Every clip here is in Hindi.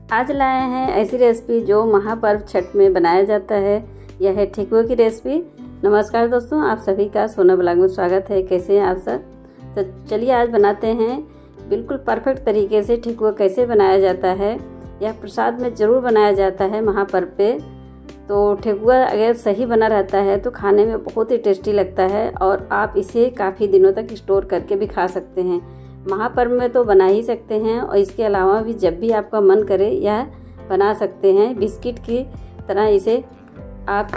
आज लाए हैं ऐसी रेसिपी जो महापर्व छठ में बनाया जाता है। यह है ठेकुआ की रेसिपी। नमस्कार दोस्तों, आप सभी का सोना ब्लॉग में स्वागत है। कैसे हैं आप सब? तो चलिए आज बनाते हैं बिल्कुल परफेक्ट तरीके से ठेकुआ कैसे बनाया जाता है। यह प्रसाद में ज़रूर बनाया जाता है महापर्व पे। तो ठेकुआ अगर सही बना रहता है तो खाने में बहुत ही टेस्टी लगता है और आप इसे काफ़ी दिनों तक स्टोर करके भी खा सकते हैं। महापर्व में तो बना ही सकते हैं और इसके अलावा भी जब भी आपका मन करे यह बना सकते हैं। बिस्किट की तरह इसे आप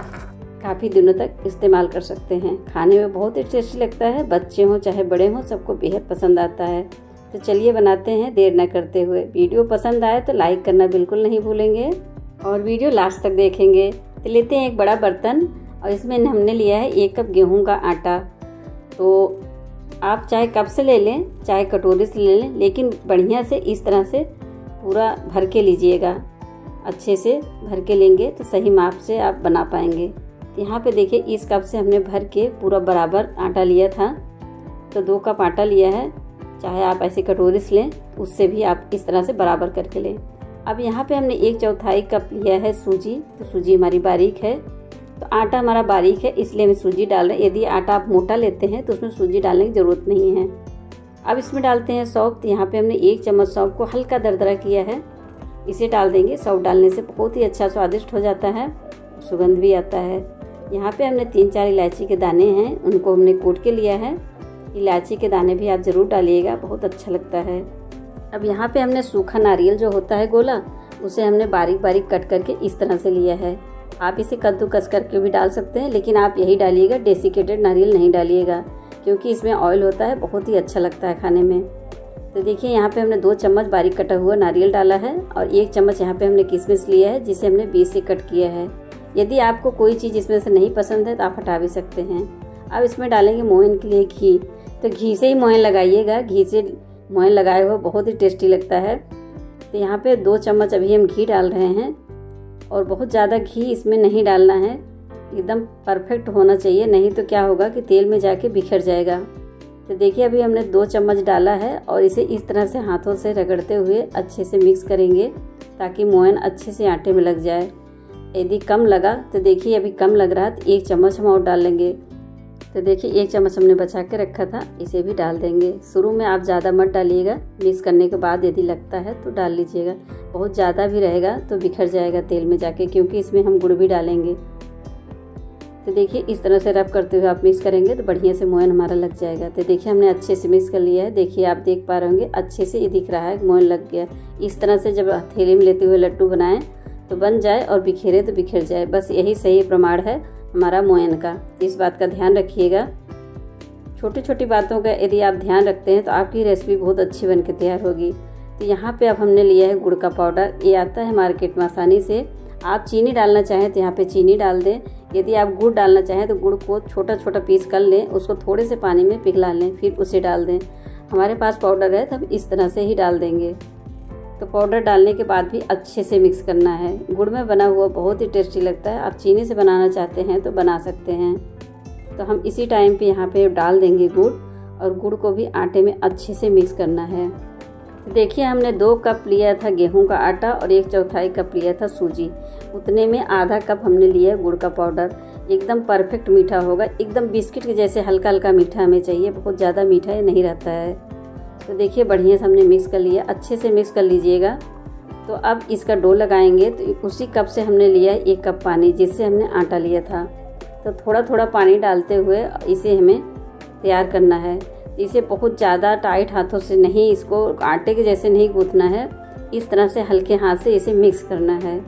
काफ़ी दिनों तक इस्तेमाल कर सकते हैं। खाने में बहुत ही टेस्टी लगता है। बच्चे हों चाहे बड़े हों सबको बेहद पसंद आता है। तो चलिए बनाते हैं देर न करते हुए। वीडियो पसंद आए तो लाइक करना बिल्कुल नहीं भूलेंगे और वीडियो लास्ट तक देखेंगे। तो लेते हैं एक बड़ा बर्तन और इसमें हमने लिया है 1 कप गेहूं का आटा। तो आप चाहे कप से ले लें चाहे कटोरी से ले लें, लेकिन बढ़िया से इस तरह से पूरा भर के लीजिएगा। अच्छे से भर के लेंगे तो सही माप से आप बना पाएंगे। यहाँ पे देखिए इस कप से हमने भर के पूरा बराबर आटा लिया था। तो 2 कप आटा लिया है। चाहे आप ऐसे कटोरी से लें उससे भी आप इस तरह से बराबर करके लें। अब यहाँ पे हमने 1/4 कप लिया है सूजी। तो सूजी हमारी बारीक है, तो आटा हमारा बारीक है इसलिए हमें सूजी डाल रहे हैं। यदि आटा आप मोटा लेते हैं तो उसमें सूजी डालने की ज़रूरत नहीं है। अब इसमें डालते हैं सौंफ। तो यहाँ पे हमने 1 चम्मच सौंफ को हल्का दरदरा किया है, इसे डाल देंगे। सौंफ डालने से बहुत ही अच्छा स्वादिष्ट हो जाता है, सुगंध भी आता है। यहाँ पे हमने 3-4 इलायची के दाने हैं, उनको हमने कूट के लिया है। इलायची के दाने भी आप ज़रूर डालिएगा, बहुत अच्छा लगता है। अब यहाँ पे हमने सूखा नारियल जो होता है गोला, उसे हमने बारीक बारीक कट करके इस तरह से लिया है। आप इसे कद्दूकस करके भी डाल सकते हैं, लेकिन आप यही डालिएगा, डेसिकेटेड नारियल नहीं डालिएगा क्योंकि इसमें ऑयल होता है, बहुत ही अच्छा लगता है खाने में। तो देखिए यहाँ पे हमने 2 चम्मच बारीक कटा हुआ नारियल डाला है और 1 चम्मच यहाँ पे हमने किशमिश लिया है, जिसे हमने बीच से कट किया है। यदि आपको कोई चीज़ इसमें से नहीं पसंद है तो आप हटा भी सकते हैं। अब इसमें डालेंगे मोहन के लिए घी। तो घी से ही मोहन लगाइएगा, घी से मोहन लगाए हुए बहुत ही टेस्टी लगता है। तो यहाँ पे 2 चम्मच अभी हम घी डाल रहे हैं और बहुत ज़्यादा घी इसमें नहीं डालना है, एकदम परफेक्ट होना चाहिए, नहीं तो क्या होगा कि तेल में जाके बिखर जाएगा। तो देखिए अभी हमने 2 चम्मच डाला है और इसे इस तरह से हाथों से रगड़ते हुए अच्छे से मिक्स करेंगे ताकि मोहन अच्छे से आटे में लग जाए। यदि कम लगा तो देखिए अभी कम लग रहा है तो 1 चम्मच हम और डाल लेंगे। तो देखिए 1 चम्मच हमने बचा के रखा था, इसे भी डाल देंगे। शुरू में आप ज़्यादा मत डालिएगा, मिक्स करने के बाद यदि लगता है तो डाल लीजिएगा। बहुत ज़्यादा भी रहेगा तो बिखर जाएगा तेल में जाके, क्योंकि इसमें हम गुड़ भी डालेंगे। तो देखिए इस तरह से रब करते हुए आप मिक्स करेंगे तो बढ़िया से मोहन हमारा लग जाएगा। तो देखिए हमने अच्छे से मिक्स कर लिया है। देखिए आप देख पा रहे होंगे अच्छे से ये दिख रहा है मोहन लग गया। इस तरह से जब हथेली में लेते हुए लड्डू बनाएं तो बन जाए और बिखेरे तो बिखर जाए, बस यही सही प्रमाण है हमारा मोहन का। इस बात का ध्यान रखिएगा। छोटी छोटी बातों का यदि आप ध्यान रखते हैं तो आपकी रेसिपी बहुत अच्छी बन के तैयार होगी। तो यहाँ पे अब हमने लिया है गुड़ का पाउडर। ये आता है मार्केट में आसानी से। आप चीनी डालना चाहें तो यहाँ पे चीनी डाल दें। यदि आप गुड़ डालना चाहें तो गुड़ को छोटा छोटा पीस कर लें, उसको थोड़े से पानी में पिघला लें, फिर उसे डाल दें। हमारे पास पाउडर है तब इस तरह से ही डाल देंगे। तो पाउडर डालने के बाद भी अच्छे से मिक्स करना है। गुड़ में बना हुआ बहुत ही टेस्टी लगता है। आप चीनी से बनाना चाहते हैं तो बना सकते हैं। तो हम इसी टाइम पे यहाँ पे डाल देंगे गुड़ और गुड़ को भी आटे में अच्छे से मिक्स करना है। तो देखिए हमने 2 कप लिया था गेहूं का आटा और 1/4 कप लिया था सूजी। उतने में आधा कप हमने लिया है गुड़ का पाउडर। एकदम परफेक्ट मीठा होगा, एकदम बिस्किट के जैसे हल्का हल्का मीठा हमें चाहिए, बहुत ज़्यादा मीठा ये नहीं रहता है। तो देखिए बढ़िया से हमने मिक्स कर लिया, अच्छे से मिक्स कर लीजिएगा। तो अब इसका डो लगाएंगे। तो उसी कप से हमने लिया 1 कप पानी, जिससे हमने आटा लिया था। तो थोड़ा थोड़ा पानी डालते हुए इसे हमें तैयार करना है। इसे बहुत ज़्यादा टाइट हाथों से नहीं, इसको आटे के जैसे नहीं गूंथना है, इस तरह से हल्के हाथ से इसे मिक्स करना है।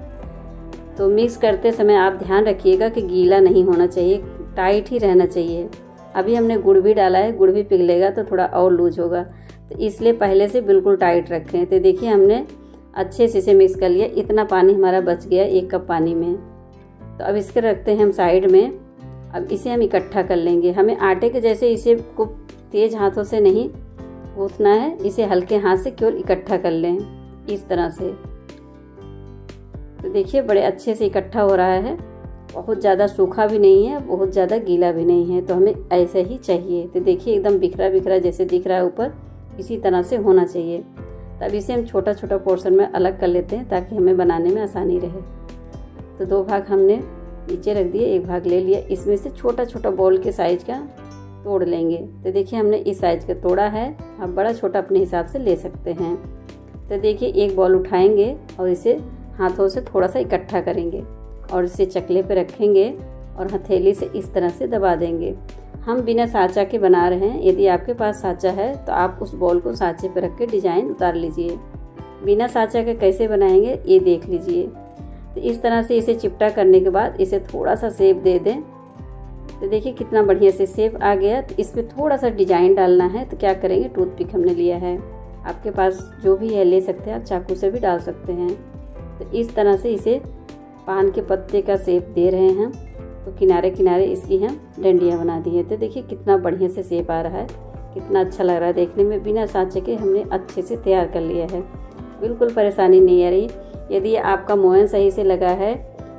तो मिक्स करते समय आप ध्यान रखिएगा कि गीला नहीं होना चाहिए, टाइट ही रहना चाहिए। अभी हमने गुड़ भी डाला है, गुड़ भी पिघलेगा तो थोड़ा और लूज होगा, तो इसलिए पहले से बिल्कुल टाइट रखें। तो देखिए हमने अच्छे से इसे मिक्स कर लिया। इतना पानी हमारा बच गया 1 कप पानी में। तो अब इसके रखते हैं हम साइड में। अब इसे हम इकट्ठा कर लेंगे। हमें आटे के जैसे इसे को तेज हाथों से नहीं गूंथना है, इसे हल्के हाथ से केवल इकट्ठा कर लें इस तरह से। तो देखिए बड़े अच्छे से इकट्ठा हो रहा है, बहुत ज़्यादा सूखा भी नहीं है, बहुत ज़्यादा गीला भी नहीं है। तो हमें ऐसा ही चाहिए। तो देखिए एकदम बिखरा बिखरा जैसे दिख रहा है ऊपर, इसी तरह से होना चाहिए। तब इसे हम छोटा छोटा पोर्शन में अलग कर लेते हैं ताकि हमें बनाने में आसानी रहे। तो 2 भाग हमने नीचे रख दिए, 1 भाग ले लिया। इसमें से छोटा छोटा बॉल के साइज का तोड़ लेंगे। तो देखिए हमने इस साइज का तोड़ा है, आप बड़ा छोटा अपने हिसाब से ले सकते हैं। तो देखिए एक बॉल उठाएंगे और इसे हाथों से थोड़ा सा इकट्ठा करेंगे और इसे चकले पे रखेंगे और हथेली से इस तरह से दबा देंगे। हम बिना साँचा के बना रहे हैं, यदि आपके पास साँचा है तो आप उस बॉल को साँचे पे रख के डिजाइन उतार लीजिए। बिना साँचा के कैसे बनाएंगे ये देख लीजिए। तो इस तरह से इसे चिपटा करने के बाद इसे थोड़ा सा शेप दे दें। तो देखिए कितना बढ़िया से शेप आ गया। तो इस पर थोड़ा सा डिजाइन डालना है, तो क्या करेंगे, टूथपिक हमने लिया है, आपके पास जो भी है ले सकते हैं, आप चाकू से भी डाल सकते हैं। तो इस तरह से इसे पान के पत्ते का शेप दे रहे हैं। तो किनारे किनारे इसकी हम डंडियाँ बना दी है। तो देखिए कितना बढ़िया से शेप आ रहा है, कितना अच्छा लग रहा है देखने में। बिना साँचे के हमने अच्छे से तैयार कर लिया है, बिल्कुल परेशानी नहीं आ रही। यदि आपका मोयन सही से लगा है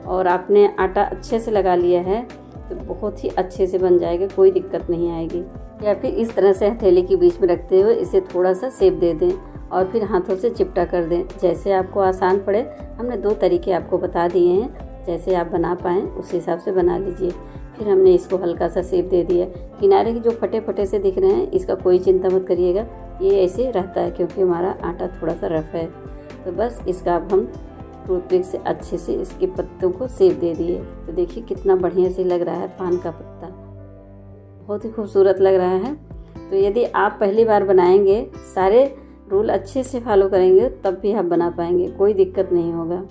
और आपने आटा अच्छे से लगा लिया है तो बहुत ही अच्छे से बन जाएगा, कोई दिक्कत नहीं आएगी। या फिर इस तरह से हथेली के बीच में रखते हुए इसे थोड़ा सा शेप दे दें और फिर हाथों से चिपटा कर दें, जैसे आपको आसान पड़े। हमने 2 तरीके आपको बता दिए हैं, जैसे आप बना पाएँ उस हिसाब से बना लीजिए। फिर हमने इसको हल्का सा शेप दे दिया। किनारे के जो फटे फटे से दिख रहे हैं इसका कोई चिंता मत करिएगा, ये ऐसे रहता है क्योंकि हमारा आटा थोड़ा सा रफ है। तो बस इसका अब हम टूथपिक से अच्छे से इसके पत्तों को शेप दे दिए। तो देखिए कितना बढ़िया से लग रहा है पान का पत्ता, बहुत ही खूबसूरत लग रहा है। तो यदि आप पहली बार बनाएंगे, सारे रूल अच्छे से फॉलो करेंगे तब भी आप बना पाएंगे, कोई दिक्कत नहीं होगा।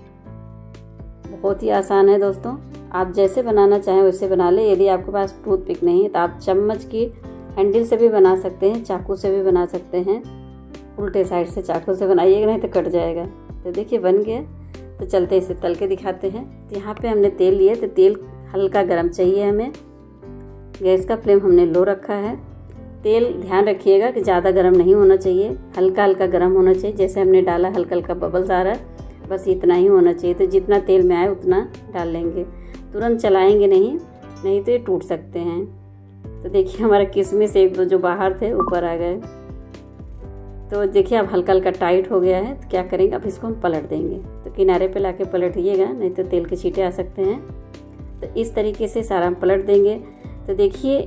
बहुत ही आसान है दोस्तों, आप जैसे बनाना चाहें वैसे बना लें। यदि आपके पास टूथपिक नहीं है तो आप चम्मच की हैंडल से भी बना सकते हैं, चाकू से भी बना सकते हैं। उल्टे साइड से चाकू से बनाइएगा नहीं तो कट जाएगा। तो देखिए बन गया। तो चलते इसे तल के दिखाते हैं। तो यहाँ पे हमने तेल लिया, तो तेल हल्का गरम चाहिए हमें। गैस का फ्लेम हमने लो रखा है। तेल ध्यान रखिएगा कि ज़्यादा गरम नहीं होना चाहिए, हल्का हल्का गरम होना चाहिए। जैसे हमने डाला हल्का हल्का बबल्स आ रहा है, बस इतना ही होना चाहिए। तो जितना तेल में आए उतना डाल लेंगे, तुरंत चलाएंगे नहीं तो ये टूट सकते हैं। तो देखिए हमारा किशमिश 1-2 जो बाहर थे ऊपर आ गए। तो देखिए अब हल्का हल्का टाइट हो गया है। तो क्या करेंगे, अब इसको हम पलट देंगे। तो किनारे पे लाके पलटिएगा नहीं तो तेल के छींटे आ सकते हैं। तो इस तरीके से सारा हम पलट देंगे। तो देखिए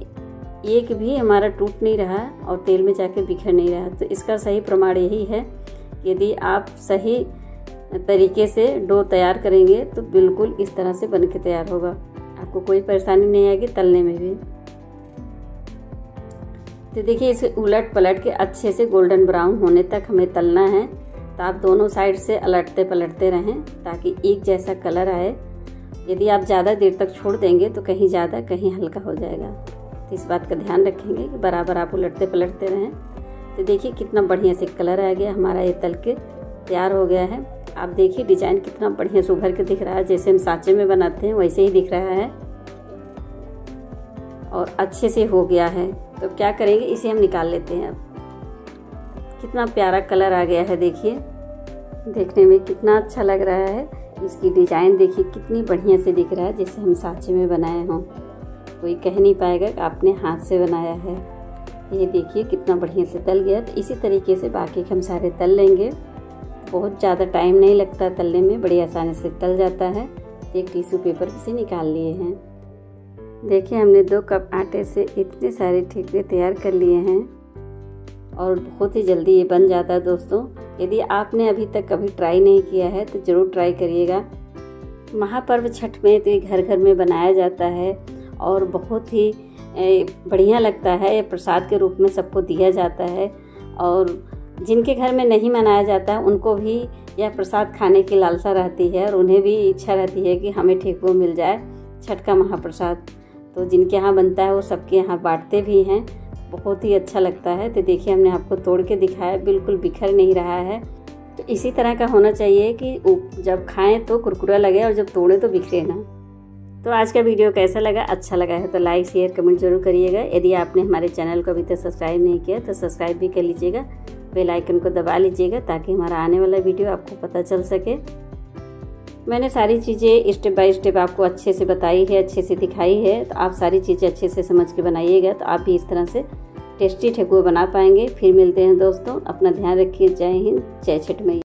एक भी हमारा टूट नहीं रहा और तेल में जाके बिखर नहीं रहा। तो इसका सही प्रमाण यही है, यदि आप सही तरीके से डो तैयार करेंगे तो बिल्कुल इस तरह से बन के तैयार होगा, आपको कोई परेशानी नहीं आएगी तलने में भी। तो देखिए इसे उलट पलट के अच्छे से गोल्डन ब्राउन होने तक हमें तलना है। तो आप दोनों साइड से अलटते पलटते रहें ताकि एक जैसा कलर आए। यदि आप ज़्यादा देर तक छोड़ देंगे तो कहीं ज़्यादा कहीं हल्का हो जाएगा। तो इस बात का ध्यान रखेंगे कि बराबर आप उलटते पलटते रहें। तो देखिए कितना बढ़िया से कलर आ गया हमारा, ये तल के तैयार हो गया है। आप देखिए डिजाइन कितना बढ़िया से उभर के दिख रहा है, जैसे हम सांचे में बनाते हैं वैसे ही दिख रहा है और अच्छे से हो गया है। तो क्या करेंगे, इसे हम निकाल लेते हैं। अब कितना प्यारा कलर आ गया है, देखिए देखने में कितना अच्छा लग रहा है। इसकी डिजाइन देखिए कितनी बढ़िया से दिख रहा है, जैसे हम सांचे में बनाए हों। कोई कह नहीं पाएगा कि आपने हाथ से बनाया है। ये देखिए कितना बढ़िया से तल गया। तो इसी तरीके से बाकी के हम सारे तल लेंगे। बहुत ज़्यादा टाइम नहीं लगता तलने में, बड़ी आसानी से तल जाता है। एक टिश्यू पेपर से निकाल लिए हैं। देखिए हमने 2 कप आटे से इतने सारे ठेकुए तैयार कर लिए हैं और बहुत ही जल्दी ये बन जाता है दोस्तों। यदि आपने अभी तक कभी ट्राई नहीं किया है तो ज़रूर ट्राई करिएगा। महापर्व छठ में तो ये घर घर में बनाया जाता है और बहुत ही बढ़िया लगता है। ये प्रसाद के रूप में सबको दिया जाता है और जिनके घर में नहीं मनाया जाता है उनको भी यह प्रसाद खाने की लालसा रहती है और उन्हें भी इच्छा रहती है कि हमें ठेकुआ मिल जाए, छठ का महाप्रसाद। तो जिनके यहाँ बनता है वो सबके यहाँ बांटते भी हैं, बहुत ही अच्छा लगता है। तो देखिए हमने आपको तोड़ के दिखाया, बिल्कुल बिखर नहीं रहा है। तो इसी तरह का होना चाहिए कि जब खाएं तो कुरकुरा लगे और जब तोड़े तो बिखरे ना। तो आज का वीडियो कैसा लगा, अच्छा लगा है तो लाइक शेयर कमेंट जरूर करिएगा। यदि आपने हमारे चैनल को अभी तक सब्सक्राइब नहीं किया तो सब्सक्राइब भी कर लीजिएगा, बेल आइकन को दबा लीजिएगा ताकि हमारा आने वाला वीडियो आपको पता चल सके। मैंने सारी चीज़ें स्टेप बाय स्टेप आपको अच्छे से बताई है, अच्छे से दिखाई है। तो आप सारी चीज़ें अच्छे से समझ के बनाइएगा तो आप भी इस तरह से टेस्टी ठेकुआ बना पाएंगे। फिर मिलते हैं दोस्तों, अपना ध्यान रखिए। जय हिंद, जय छठ मैया।